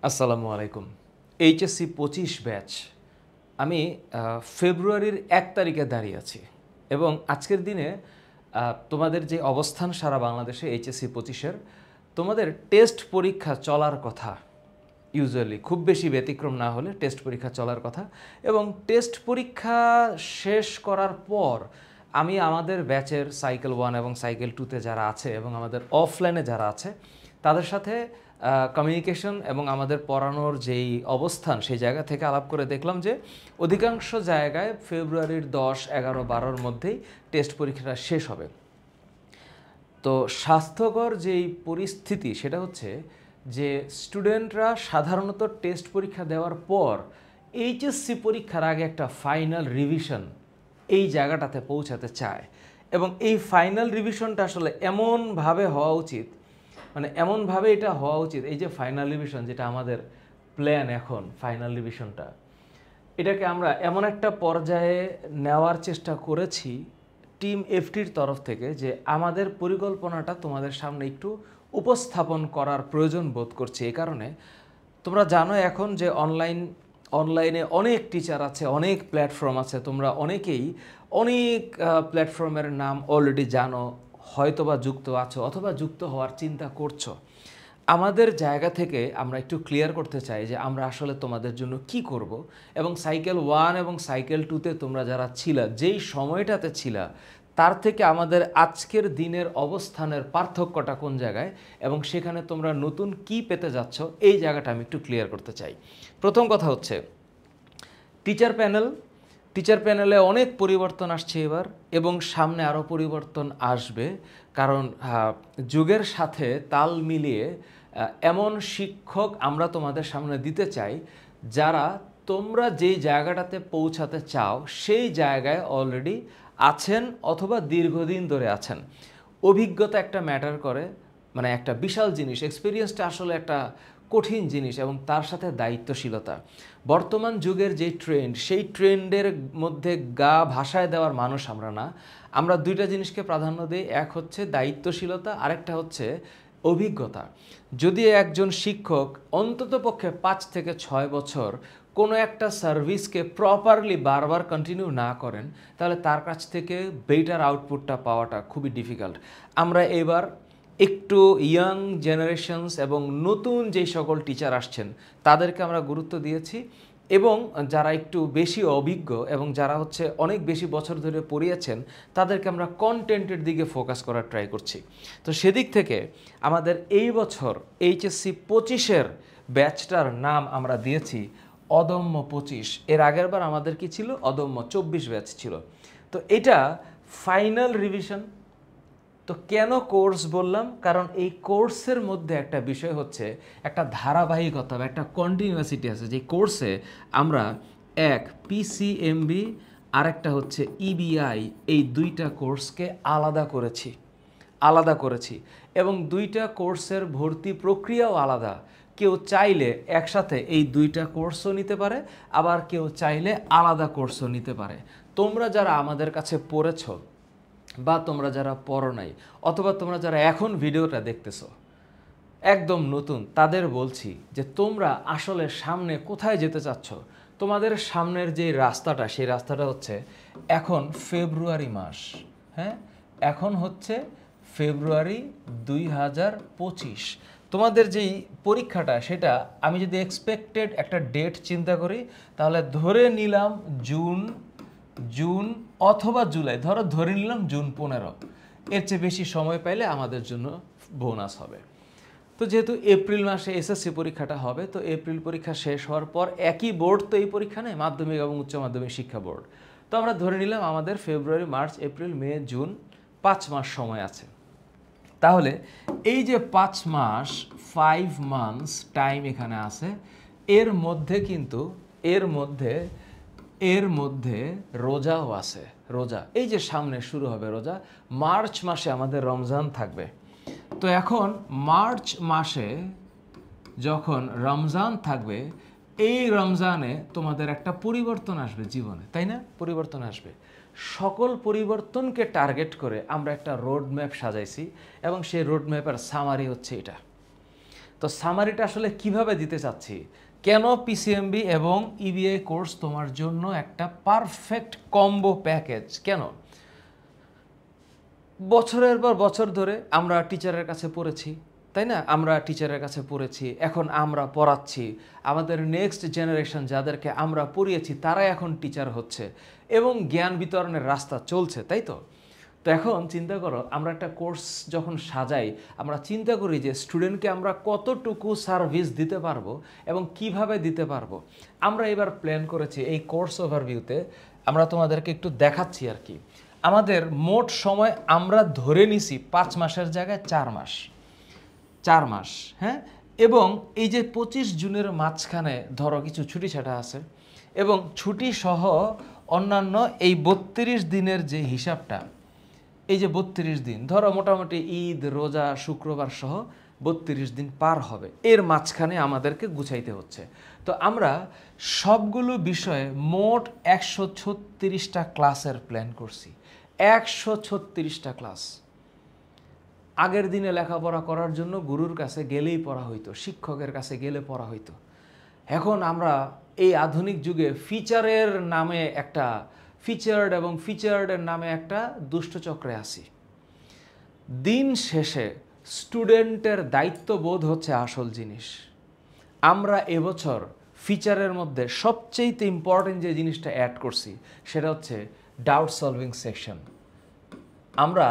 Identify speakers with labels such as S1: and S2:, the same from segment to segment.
S1: আসসালামু আলাইকুম। HSC 25 batch আমি ফেব্রুয়ারির 1 তারিখে দাঁড়িয়ে আছি এবং আজকের দিনে তোমাদের যে অবস্থান সারা বাংলাদেশে এইচএসসি 25-এর তোমাদের টেস্ট পরীক্ষা চলার কথা। ইউজুয়ালি খুব বেশি ব্যতিক্রম না হলে টেস্ট পরীক্ষা চলার কথা এবং টেস্ট পরীক্ষা শেষ করার পর আমি আমাদের ব্যাচের সাইকেল 1 এবং সাইকেল 2-তে যারা আছে এবং আমাদের অফলাইনে যারা আছে তাদের সাথে কমিউনিকেশন এবং আমাদের পড়ানোর যেই অবস্থান সেই জায়গা থেকে আলাপ করে দেখলাম যে অধিকাংশ জায়গায় ফেব্রুয়ারির 10, 11, 12-র মধ্যেই টেস্ট পরীক্ষাটা শেষ হবে। তো স্বাস্থ্যকর যেই পরিস্থিতি সেটা হচ্ছে যে স্টুডেন্টরা সাধারণত টেস্ট পরীক্ষা দেওয়ার পর এইচএসসি পরীক্ষার আগে একটা ফাইনাল রিভিশন এই জায়গাটাতে পৌঁছাতে চায় এবং এই ফাইনাল রিভিশনটা আসলে এমনভাবে হওয়া উচিত, মানে এমনভাবে এটা হওয়া উচিত, এই যে ফাইনাল রিভিশন যেটা আমাদের প্ল্যান এখন ফাইনাল রিভিশনটা এটাকে আমরা এমন একটা পর্যায়ে নেওয়ার চেষ্টা করেছি টিম এফটির তরফ থেকে যে আমাদের পরিকল্পনাটা তোমাদের সামনে একটু উপস্থাপন করার প্রয়োজন বোধ করছি। এই কারণে তোমরা জানো এখন যে অনলাইনে অনেক টিচার আছে, অনেক প্ল্যাটফর্ম আছে, তোমরা অনেকেই অনেক প্ল্যাটফর্মের নাম অলরেডি জানো, হয়তোবা যুক্ত আছো অথবা যুক্ত হওয়ার চিন্তা করছো। আমাদের জায়গা থেকে আমরা একটু ক্লিয়ার করতে চাই যে আমরা আসলে তোমাদের জন্য কি করব এবং সাইকেল 1 এবং সাইকেল 2-তে তোমরা যারা ছিলা, যেই সময়টাতে ছিলা, তার থেকে আমাদের আজকের দিনের অবস্থানের পার্থক্যটা কোন জায়গায় এবং সেখানে তোমরা নতুন কি পেতে যাচ্ছ এই জায়গাটা আমি একটু ক্লিয়ার করতে চাই। প্রথম কথা হচ্ছে টিচার প্যানেলে অনেক পরিবর্তন আসছে এবার এবং সামনে আরও পরিবর্তন আসবে, কারণ যুগের সাথে তাল মিলিয়ে এমন শিক্ষক আমরা তোমাদের সামনে দিতে চাই যারা তোমরা যেই জায়গাটাতে পৌঁছাতে চাও সেই জায়গায় অলরেডি আছেন অথবা দীর্ঘদিন ধরে আছেন। অভিজ্ঞতা একটা ম্যাটার করে, মানে একটা বিশাল জিনিস, এক্সপিরিয়েন্সটা আসলে একটা কঠিন জিনিস এবং তার সাথে দায়িত্বশীলতা। বর্তমান যুগের যে ট্রেন্ড সেই ট্রেন্ডের মধ্যে গা ভাসায় দেওয়ার মানুষ আমরা না, আমরা দুইটা জিনিসকে প্রাধান্য দিই, এক হচ্ছে দায়িত্বশীলতা, আরেকটা হচ্ছে অভিজ্ঞতা। যদি একজন শিক্ষক অন্ততপক্ষে 5 থেকে 6 বছর কোনো একটা সার্ভিসকে প্রপারলি বারবার কন্টিনিউ না করেন তাহলে তার কাছ থেকে বেটার আউটপুটটা পাওয়াটা খুবই ডিফিকাল্ট। আমরা এবার একটু ইয়াং জেনারেশনস এবং নতুন যেই সকল টিচার আসছেন তাদেরকে আমরা গুরুত্ব দিয়েছি এবং যারা একটু বেশি অভিজ্ঞ এবং যারা হচ্ছে অনেক বেশি বছর ধরে পড়িয়েছেন তাদেরকে আমরা কন্টেন্টের দিকে ফোকাস করার ট্রাই করছি। তো সেদিক থেকে আমাদের এই বছর এইচএসসি 25-এর ব্যাচটার নাম আমরা দিয়েছি অদম্য 25। এর আগের বার আমাদের কি ছিল? অদম্য 24 ব্যাচ ছিল। তো এটা ফাইনাল রিভিশন। তো কেন কোর্স বললাম? কারণ এই কোর্সের মধ্যে একটা বিষয় হচ্ছে একটা ধারাবাহিকতা বা একটা কন্টিনিউয়াসিটি আছে। যে কোর্সে আমরা এক পিসিএমবি আরেকটা হচ্ছে ইবিআই, এই দুইটা কোর্সকে আলাদা করেছি এবং দুইটা কোর্সের ভর্তি প্রক্রিয়াও আলাদা। কেউ চাইলে একসাথে এই দুইটা কোর্সও নিতে পারে, আবার কেউ চাইলে আলাদা কোর্সও নিতে পারে। তোমরা যারা আমাদের কাছে পড়েছ বা তোমরা যারা পড়ো নাই অথবা তোমরা যারা এখন ভিডিওটা দেখতেছো একদম নতুন, তাদের বলছি যে তোমরা আসলে সামনে কোথায় যেতে চাচ্ছ। তোমাদের সামনের যে রাস্তাটা সেই রাস্তাটা হচ্ছে এখন ফেব্রুয়ারি মাস, হ্যাঁ এখন হচ্ছে ফেব্রুয়ারি 2025। তোমাদের যেই পরীক্ষাটা সেটা আমি যদি এক্সপেক্টেড একটা ডেট চিন্তা করি তাহলে ধরে নিলাম জুন অথবা জুলাই, ধরে নিলাম জুন 15। এর চেয়ে বেশি সময় পাইলে আমাদের জন্য বোনাস হবে। তো যেহেতু এপ্রিল মাসে এসএসসি পরীক্ষাটা হবে, তো এপ্রিল পরীক্ষা শেষ হওয়ার পর একই বোর্ড তো এই পরীক্ষা নেই, মাধ্যমিক এবং উচ্চ মাধ্যমিক শিক্ষা বোর্ড। তো আমরা ধরে নিলাম আমাদের ফেব্রুয়ারি, মার্চ, এপ্রিল, মে, জুন 5 মাস সময় আছে। তাহলে এই যে 5 মাস 5 মান্থস টাইম এখানে আছে, এর মধ্যে রোজাও আছে। রোজা এই যে সামনে শুরু হবে রোজা, মার্চ মাসে আমাদের রমজান থাকবে। তো এখন মার্চ মাসে যখন রমজান থাকবে, এই রমজানে তোমাদের একটা পরিবর্তন আসবে জীবনে, তাই না? পরিবর্তন আসবে। সকল পরিবর্তনকে টার্গেট করে আমরা একটা রোড ম্যাপ সাজাইছি এবং সেই রোড ম্যাপের সামারি হচ্ছে এটা। তো সামারিটা আসলে কিভাবে দিতে চাচ্ছি, কেন পিসিএমবি এবং ইবিআই কোর্স তোমার জন্য একটা পারফেক্ট কম্বো প্যাকেজ। কেন বছরের পর বছর ধরে আমরা টিচারের কাছে পড়েছি, তাই না? আমরা টিচারের কাছে পড়েছি, এখন আমরা পড়াচ্ছি, আমাদের নেক্সট জেনারেশন যাদেরকে আমরা পড়িয়েছি তারাই এখন টিচার হচ্ছে এবং জ্ঞান বিতরণের রাস্তা চলছে, তাই তো? তো এখন চিন্তা করো, আমরা একটা কোর্স যখন সাজাই আমরা চিন্তা করি যে স্টুডেন্টকে আমরা কতটুকু সার্ভিস দিতে পারবো এবং কিভাবে দিতে পারবো। আমরা এবার প্ল্যান করেছি এই কোর্স ওভারভিউতে আমরা তোমাদেরকে একটু দেখাচ্ছি আর কি। আমাদের মোট সময় আমরা ধরে নিছি 5 মাসের জায়গায় 4 মাস, 4 মাস, হ্যাঁ। এবং এই যে 25 জুনের মাঝখানে ধরো কিছু ছুটি ছাটা আছে এবং ছুটি সহ অন্যান্য এই 32 দিনের যে হিসাবটা, এই যে 32 দিন ধরো মোটামুটি ঈদ, রোজা, শুক্রবার সহ 32 দিন পার হবে, এর মাঝখানে আমাদেরকে গুছাইতে হচ্ছে। তো আমরা সবগুলো বিষয়ে মোট 136টা ক্লাসের প্ল্যান করছি। 136টা ক্লাস। আগের দিনে লেখাপড়া করার জন্য গুরুর কাছে গেলেই পড়া হইতো, শিক্ষকের কাছে গেলে পড়া হইতো। এখন আমরা এই আধুনিক যুগে ফিচারের নামে একটা ফিচার্ডের নামে একটা দুষ্টচক্রে আছি। দিন শেষে স্টুডেন্টের দায়িত্ববোধ হচ্ছে আসল জিনিস। আমরা এবছর ফিচারের মধ্যে সবচেয়ে ইম্পর্টেন্ট যে জিনিসটা অ্যাড করছি সেটা হচ্ছে ডাউট সলভিং সেকশন। আমরা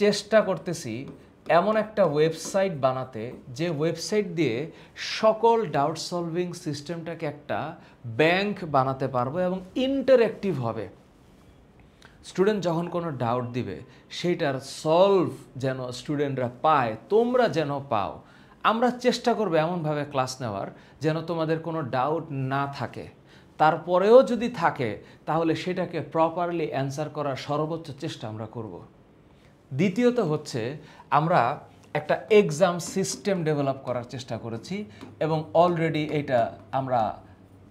S1: চেষ্টা করতেছি এমন একটা ওয়েবসাইট বানাতে যে ওয়েবসাইট দিয়ে সকল ডাউট সলভিং সিস্টেমটাকে একটা ব্যাংক বানাতে পারবো এবং ইন্টারঅ্যাক্টিভ হবে। স্টুডেন্ট যখন কোনো ডাউট দিবে সেইটার সলভ যেন স্টুডেন্টরা পায়, তোমরা যেন পাও। আমরা চেষ্টা করবো এমনভাবে ক্লাস নেওয়ার যেন তোমাদের কোনো ডাউট না থাকে, তারপরেও যদি থাকে তাহলে সেটাকে প্রপারলি অ্যান্সার করার সর্বোচ্চ চেষ্টা আমরা করব। দ্বিতীয়ত হচ্ছে আমরা একটা এক্সাম সিস্টেম ডেভেলপ করার চেষ্টা করেছি এবং অলরেডি এটা আমরা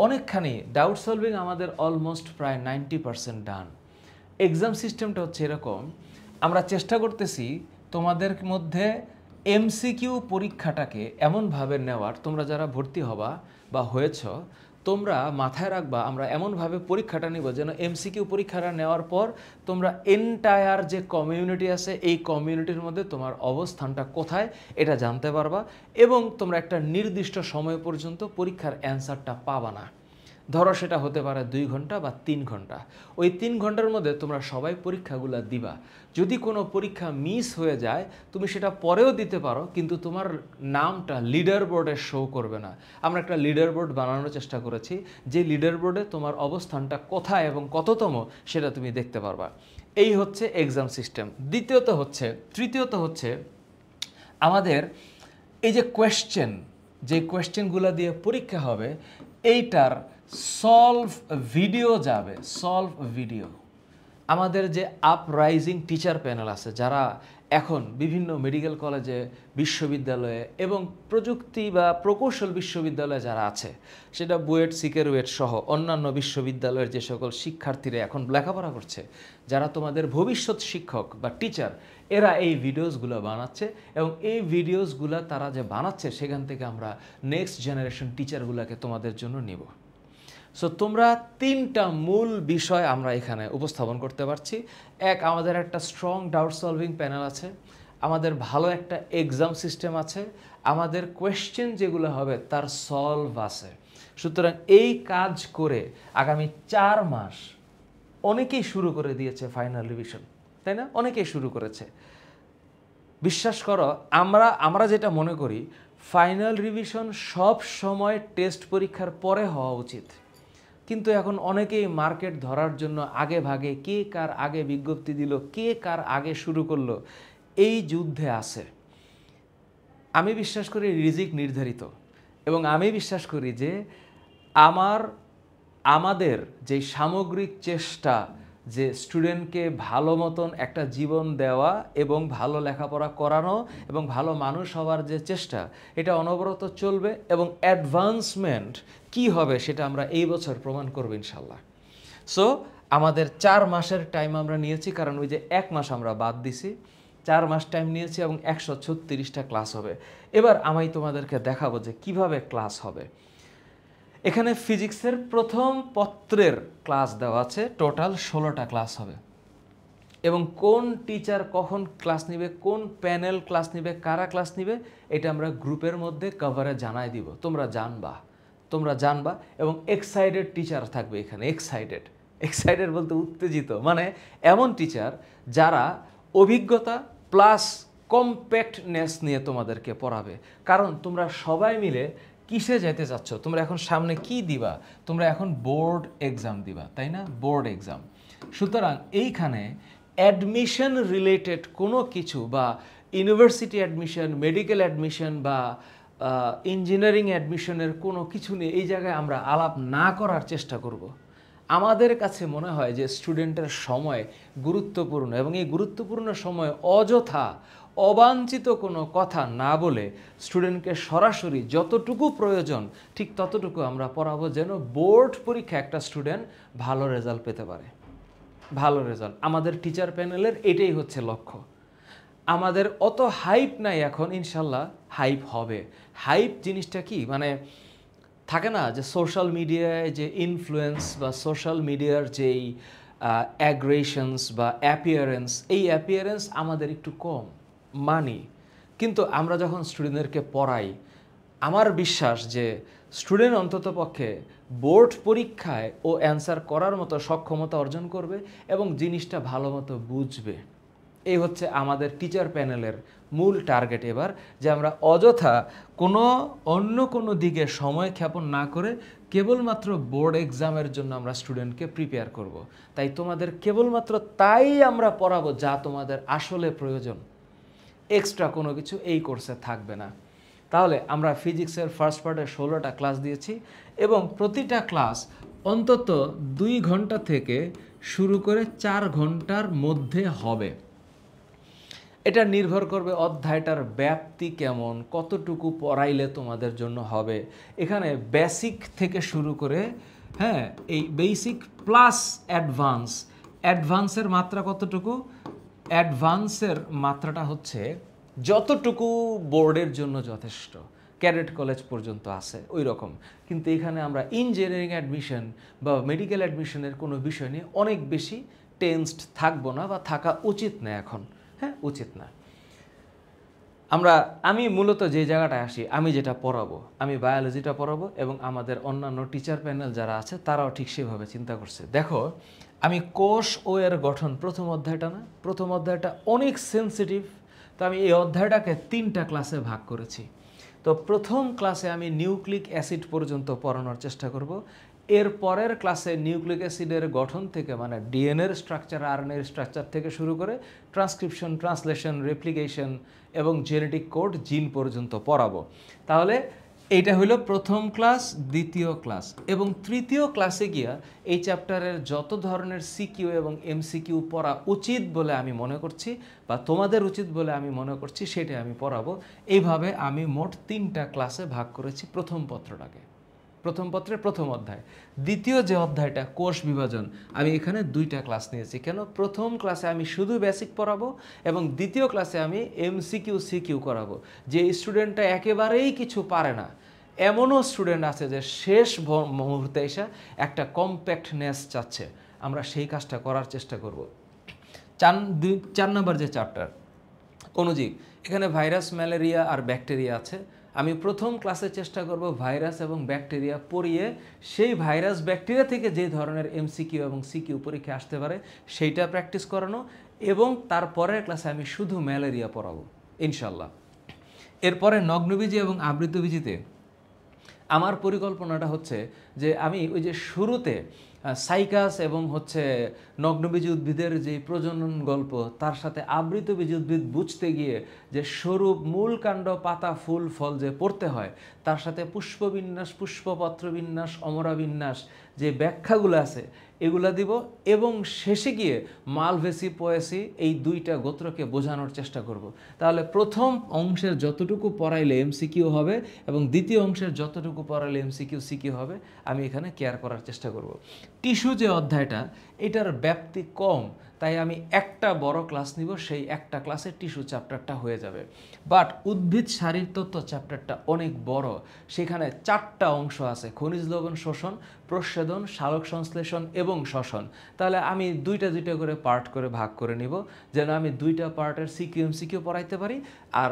S1: অনেকখানি ডাউট সলভিং আমাদের অলমোস্ট প্রায় 90% ডান। এক্সাম সিস্টেমটা হচ্ছে এরকম, আমরা চেষ্টা করতেছি তোমাদের মধ্যে এমসিকিউ পরীক্ষাটাকে এমনভাবে নেওয়ার, তোমরা যারা ভর্তি হবা বা হয়েছ তোমরা মাথায় রাখবা আমরা এমনভাবে পরীক্ষাটা নিব যেন এমসিকিউ পরীক্ষাটা নেওয়ার পর তোমরা এন্টায়ার যে কমিউনিটি আছে এই কমিউনিটির মধ্যে তোমার অবস্থানটা কোথায় এটা জানতে পারবা এবং তোমরা একটা নির্দিষ্ট সময় পর্যন্ত পরীক্ষার অ্যান্সারটা পাবা না। ধরো সেটা হতে পারে 2 ঘন্টা বা 3 ঘন্টা। ওই 3 ঘন্টার মধ্যে তোমরা সবাই পরীক্ষাগুলো দিবা। যদি কোনো পরীক্ষা মিস হয়ে যায় তুমি সেটা পরেও দিতে পারো, কিন্তু তোমার নামটা লিডার বোর্ডে শো করবে না। আমরা একটা লিডার বোর্ড বানানোর চেষ্টা করেছি, যে লিডার বোর্ডে তোমার অবস্থানটা কোথায় এবং কততম সেটা তুমি দেখতে পারবা। এই হচ্ছে এক্সাম সিস্টেম। তৃতীয়ত হচ্ছে আমাদের এই যে কোয়েশ্চেনগুলো দিয়ে পরীক্ষা হবে এইটার সলভ ভিডিও যাবে। আমাদের যে আপরাইজিং টিচার প্যানেল আছে যারা এখন বিভিন্ন মেডিকেল কলেজে, বিশ্ববিদ্যালয়ে এবং প্রযুক্তি বা প্রকৌশল বিশ্ববিদ্যালয়ে যারা আছে, সেটা বুয়েট, সিকেরুয়েট সহ অন্যান্য বিশ্ববিদ্যালয়ের যে সকল শিক্ষার্থীরা এখন লেখাপড়া করছে, যারা তোমাদের ভবিষ্যৎ শিক্ষক বা টিচার, এরা এই ভিডিওসগুলো বানাচ্ছে এবং এই ভিডিওসগুলো তারা যে বানাচ্ছে সেখান থেকে আমরা নেক্সট জেনারেশন টিচারগুলোকে তোমাদের জন্য নিব। সো তোমরা 3টা মূল বিষয় আমরা এখানে উপস্থাপন করতে পারছি। এক, আমাদের একটা স্ট্রং ডাউট সলভিং প্যানেল আছে, আমাদের ভালো একটা এক্সাম সিস্টেম আছে, আমাদের কোয়েশ্চেন যেগুলো হবে তার সলভ আছে। সুতরাং এই কাজ করে আগামী 4 মাস অনেকেই শুরু করে দিয়েছে ফাইনাল রিভিশন, তাই না? অনেকেই শুরু করেছে। বিশ্বাস করো, আমরা যেটা মনে করি ফাইনাল রিভিশন সব সময় টেস্ট পরীক্ষার পরে হওয়া উচিত, কিন্তু এখন অনেকেই মার্কেট ধরার জন্য আগে ভাগে কে কার আগে বিজ্ঞপ্তি দিল, কে কার আগে শুরু করলো, এই যুদ্ধে আছে। আমি বিশ্বাস করি রিজিক নির্ধারিত এবং আমি বিশ্বাস করি যে আমাদের যে সামগ্রিক চেষ্টা যে স্টুডেন্টকে ভালো মতন একটা জীবন দেওয়া এবং ভালো লেখাপড়া করানো এবং ভালো মানুষ হওয়ার যে চেষ্টা, এটা অনবরত চলবে এবং অ্যাডভান্সমেন্ট কি হবে সেটা আমরা এই বছর প্রমাণ করব ইনশাল্লাহ। সো আমাদের 4 মাসের টাইম আমরা নিয়েছি, কারণ ওই যে 1 মাস আমরা বাদ দিছি, 4 মাস টাইম নিয়েছি এবং 136টা ক্লাস হবে। এবার আমি তোমাদেরকে দেখাবো যে কিভাবে ক্লাস হবে। এখানে ফিজিক্সের প্রথম পত্রের ক্লাস দেওয়া আছে, টোটাল 16টা ক্লাস হবে এবং কোন টিচার কখন ক্লাস নিবে, কোন প্যানেল ক্লাস নিবে, কারা ক্লাস নিবে, এটা আমরা গ্রুপের মধ্যে কভারে জানাই দিব। তোমরা জানবা এবং এক্সাইটেড টিচার থাকবে এখানে। এক্সাইটেড বলতে উত্তেজিত, মানে এমন টিচার যারা অভিজ্ঞতা প্লাস কম্প্যাক্টনেস নিয়ে তোমাদেরকে পড়াবে। কারণ তোমরা সবাই মিলে কিসে যেতে চাচ্ছ, তোমরা এখন সামনে কি দিবা, তোমরা এখন বোর্ড এক্সাম দিবা, তাই না? Board exam. সুতরাং এইখানে অ্যাডমিশন রিলেটেড কোনো কিছু বা ইউনিভার্সিটি অ্যাডমিশন, মেডিকেল অ্যাডমিশন বা ইঞ্জিনিয়ারিং অ্যাডমিশনের কোনো কিছু নিয়ে এই জায়গায় আমরা আলাপ না করার চেষ্টা করব। আমাদের কাছে মনে হয় যে স্টুডেন্টের সময় গুরুত্বপূর্ণ এবং এই গুরুত্বপূর্ণ সময় অযথা অবাঞ্ছিত কোনো কথা না বলে স্টুডেন্টকে সরাসরি যতটুকু প্রয়োজন ঠিক ততটুকু আমরা পড়াবো, যেন বোর্ড পরীক্ষা একটা স্টুডেন্ট ভালো রেজাল্ট পেতে পারে। ভালো রেজাল্ট আমাদের টিচার প্যানেলের এটাই হচ্ছে লক্ষ্য। আমাদের অত হাইপ নাই এখন, ইনশাল্লাহ হাইপ হবে। হাইপ জিনিসটা কি, মানে থাকে না যে সোশ্যাল মিডিয়ায় যে ইনফ্লুয়েন্স বা সোশ্যাল মিডিয়ার যেই অ্যাগ্রেশনস বা অ্যাপিয়ারেন্স, এই অ্যাপিয়ারেন্স আমাদের একটু কম মানি। কিন্তু আমরা যখন স্টুডেন্টদেরকে পড়াই, আমার বিশ্বাস যে স্টুডেন্ট অন্তত পক্ষে বোর্ড পরীক্ষায় ও অ্যান্সার করার মতো সক্ষমতা অর্জন করবে এবং জিনিসটা ভালো মতো বুঝবে। এই হচ্ছে আমাদের টিচার প্যানেলের মূল টার্গেট এবার, যে আমরা অযথা অন্য কোনো দিকে সময় ক্ষেপণ না করে কেবলমাত্র বোর্ড এক্সামের জন্য আমরা স্টুডেন্টকে প্রিপেয়ার করব। তাই তোমাদের কেবলমাত্র তাই আমরা পড়াবো যা তোমাদের আসলে প্রয়োজন। এক্সট্রা কোনো কিছু এই কোর্সে থাকবে না। তাহলে আমরা ফিজিক্সের ফার্স্ট পার্টে 16টা ক্লাস দিয়েছি এবং প্রতিটা ক্লাস অন্তত 2 ঘন্টা থেকে শুরু করে 4 ঘন্টার মধ্যে হবে। এটা নির্ভর করবে অধ্যায়টার ব্যাপ্তি কেমন, কতটুকু পড়াইলে তোমাদের জন্য হবে। এখানে বেসিক থেকে শুরু করে এই বেসিক প্লাস অ্যাডভান্সের মাত্রা কতটুকু, অ্যাডভান্সের মাত্রাটা হচ্ছে যতটুকু বোর্ডের জন্য যথেষ্ট, ক্যাডেট কলেজ পর্যন্ত আছে ওই রকম। কিন্তু এখানে আমরা ইঞ্জিনিয়ারিং অ্যাডমিশন বা মেডিকেল অ্যাডমিশনের কোনো বিষয় নিয়ে অনেক বেশি টেন্সড থাকবো না বা থাকা উচিত না এখন। উচিত না। আমি মূলত যে জায়গাটায় আসি, আমি যেটা পড়াবো, আমি বায়োলজিটা পড়াবো এবং আমাদের অন্যান্য টিচার প্যানেল যারা আছে তারাও ঠিক সেভাবে চিন্তা করছে। দেখো, আমি কোষ ও এর গঠন প্রথম অধ্যায়টা অনেক সেন্সিটিভ, তো আমি এই অধ্যায়টাকে 3টা ক্লাসে ভাগ করেছি। তো প্রথম ক্লাসে আমি নিউক্লিক অ্যাসিড পর্যন্ত পড়ানোর চেষ্টা করব। এর পরের ক্লাসে নিউক্লিক অ্যাসিডের গঠন থেকে, মানে ডিএনএর স্ট্রাকচার, আরএনএর স্ট্রাকচার থেকে শুরু করে ট্রান্সক্রিপশন, ট্রান্সলেশন, রেপ্লিকেশন এবং জেনেটিক কোড, জিন পর্যন্ত পড়াবো। তাহলে এইটা হলো প্রথম ক্লাস, দ্বিতীয় ক্লাস এবং তৃতীয় ক্লাসে গিয়া এই চ্যাপ্টারের যত ধরনের সিকিউ এবং এমসিকিউ পড়া উচিত বলে আমি মনে করছি বা তোমাদের উচিত বলে আমি মনে করছি, সেটা আমি পড়াবো। এইভাবে আমি মোট 3টা ক্লাসে ভাগ করেছি প্রথম পত্রটাকে। প্রথম পত্রের প্রথম অধ্যায়। দ্বিতীয় যে অধ্যায়টা কোষ বিভাজন, আমি এখানে 2টা ক্লাস নিয়েছি। কেন? প্রথম ক্লাসে আমি শুধু বেসিক পড়াবো এবং দ্বিতীয় ক্লাসে আমি এমসিকিউ সিকিউ করাবো। যে স্টুডেন্টটা একেবারেই কিছু পারে না, এমনও স্টুডেন্ট আছে যে শেষ মুহূর্তে এসে একটা কম্প্যাক্টনেস চাচ্ছে, আমরা সেই কাজটা করার চেষ্টা করব। 4 নম্বর যে চ্যাপ্টার অণুজীব, এখানে ভাইরাস, ম্যালেরিয়া আর ব্যাকটেরিয়া আছে। আমি প্রথম ক্লাসে চেষ্টা করব ভাইরাস এবং ব্যাকটেরিয়া পড়িয়ে সেই ভাইরাস ব্যাকটেরিয়া থেকে যে ধরনের এমসিকিউ এবং সিকিউ পরীক্ষা আসতে পারে সেইটা প্র্যাকটিস করানো এবং তারপরের ক্লাসে আমি শুধু ম্যালেরিয়া পড়াবো ইনশাল্লাহ। এরপরে নগ্নবীজি এবং আবৃতবীজিতে আমার পরিকল্পনাটা হচ্ছে যে আমি ওই যে শুরুতে সাইকাস এবং নগ্নবীজি উদ্ভিদের যে প্রজনন গল্প, তার সাথে আবৃতবীজি উদ্ভিদ বুঝতে গিয়ে যে স্বরূপ, মূল কাণ্ড, পাতা, ফুল, ফল যে পড়তে হয়, তার সাথে পুষ্পবিন্যাস, পুষ্পপত্র বিন্যাস, অমরা বিন্যাস যে ব্যাখ্যাগুলো আছে এগুলা দিব এবং শেষে গিয়ে মালভেসি, পোয়েসি এই 2টা গোত্রকে বোঝানোর চেষ্টা করব। তাহলে প্রথম অংশের যতটুকু পড়াইলে এমসিকিউ হবে এবং দ্বিতীয় অংশের যতটুকু পড়াইলে এমসিকিউ সিকিউ হবে আমি এখানে কেয়ার করার চেষ্টা করব। টিস্যু যে অধ্যায়টা, এটার ব্যাপ্তি কম, তাই আমি একটা বড় ক্লাস নিব, সেই একটা ক্লাসে টিস্যু চ্যাপ্টারটা হয়ে যাবে। বাট উদ্ভিদ শারীরতত্ত্ব চ্যাপ্টারটা অনেক বড়, সেখানে 4টা অংশ আছে: খনিজ লবণ শোষণ, প্রচ্ছেদন, সালোক সংশ্লেষণ এবং শ্বসন। তাহলে আমি দুইটা করে পার্ট করে ভাগ করে নিব, যেন আমি 2টা পার্টের সিকিউ পড়াইতে পারি আর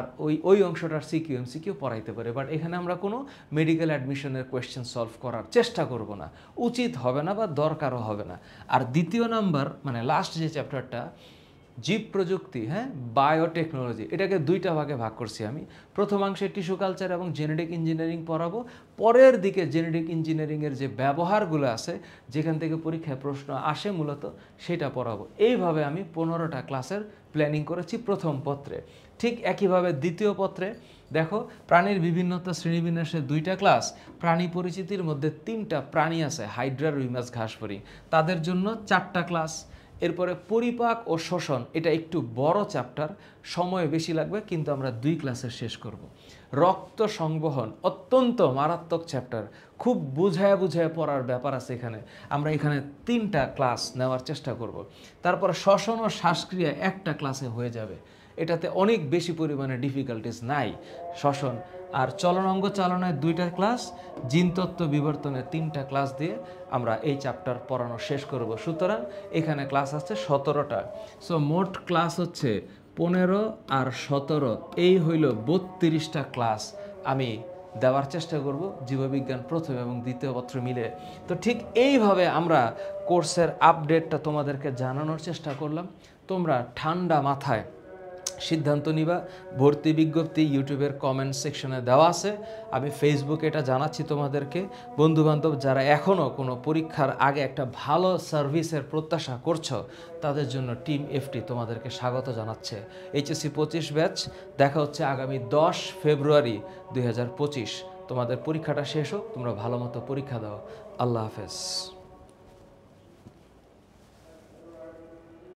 S1: ওই অংশটার সিকিউ পড়াইতে পারি। বাট এখানে আমরা কোনো মেডিকেল অ্যাডমিশনের কোয়েশ্চেন সলভ করার চেষ্টা করব না, উচিত হবে না বা দরকারও হবে না। আর দ্বিতীয় নাম্বার মানে লাস্ট যে চ্যাপ্টারটা, জীব প্রযুক্তি, হ্যাঁ, বায়োটেকনোলজি, এটাকে 2টা ভাগে ভাগ করছি আমি। প্রথমাংশে টিস্যু কালচার এবং জেনেটিক ইঞ্জিনিয়ারিং পড়াবো, পরের দিকে জেনেটিক ইঞ্জিনিয়ারিংয়ের যে ব্যবহারগুলো আছে, যেখান থেকে পরীক্ষায় প্রশ্ন আসে মূলত, সেটা পড়াবো। এইভাবে আমি 15টা ক্লাসের প্ল্যানিং করেছি প্রথম পত্রে। ঠিক একইভাবে দ্বিতীয় পত্রে দেখো, প্রাণীর বিভিন্নতা শ্রেণীবিন্যাসের 2টা ক্লাস, প্রাণী পরিচিতির মধ্যে 3টা প্রাণী আছে, হাইড্রা, রুই মাছ, ঘাসফড়িং, তাদের জন্য 4টা ক্লাস। এরপরে পরিপাক ও শোষণ, এটা একটু বড় চ্যাপ্টার, সময় বেশি লাগবে, কিন্তু আমরা 2 ক্লাসে শেষ করব। রক্ত সংবহন অত্যন্ত মারাত্মক চ্যাপ্টার, খুব বুঝায় পড়ার ব্যাপার আছে এখানে। আমরা এখানে 3টা ক্লাস নেওয়ার চেষ্টা করব। তারপরে শ্বসন ও শ্বাসক্রিয়া একটা ক্লাসে হয়ে যাবে, এটাতে অনেক বেশি পরিমাণে ডিফিকাল্টিস নাই শ্বসন। আর চলনাঙ্গ চালনায় 2টা ক্লাস, জিনতত্ত্ব বিবর্তনের 3টা ক্লাস দিয়ে আমরা এই চ্যাপ্টার পড়ানো শেষ করব। সুতরাং এখানে ক্লাস আছে 17টা। সো মোট ক্লাস হচ্ছে 15 আর 17, এই হইল 32টা ক্লাস আমি দেওয়ার চেষ্টা করব জীববিজ্ঞান প্রথম এবং দ্বিতীয় পত্র মিলে। তো ঠিক এইভাবে আমরা কোর্সের আপডেটটা তোমাদেরকে জানানোর চেষ্টা করলাম। তোমরা ঠান্ডা মাথায় সিদ্ধান্ত নিবা। ভর্তি বিজ্ঞপ্তি ইউটিউবের কমেন্ট সেকশনে দেওয়া আছে, আমি ফেসবুকে এটা জানাচ্ছি তোমাদেরকে। বন্ধুবান্ধব যারা এখনও কোনো পরীক্ষার আগে একটা ভালো সার্ভিসের প্রত্যাশা করছো, তাদের জন্য টিম এফটি তোমাদেরকে স্বাগত জানাচ্ছে। এইচএসসি 25 ব্যাচ, দেখা হচ্ছে আগামী 10 ফেব্রুয়ারি 2025। তোমাদের পরীক্ষাটা শেষ হোক, তোমরা ভালো মতো পরীক্ষা দাও। আল্লাহ হাফেজ।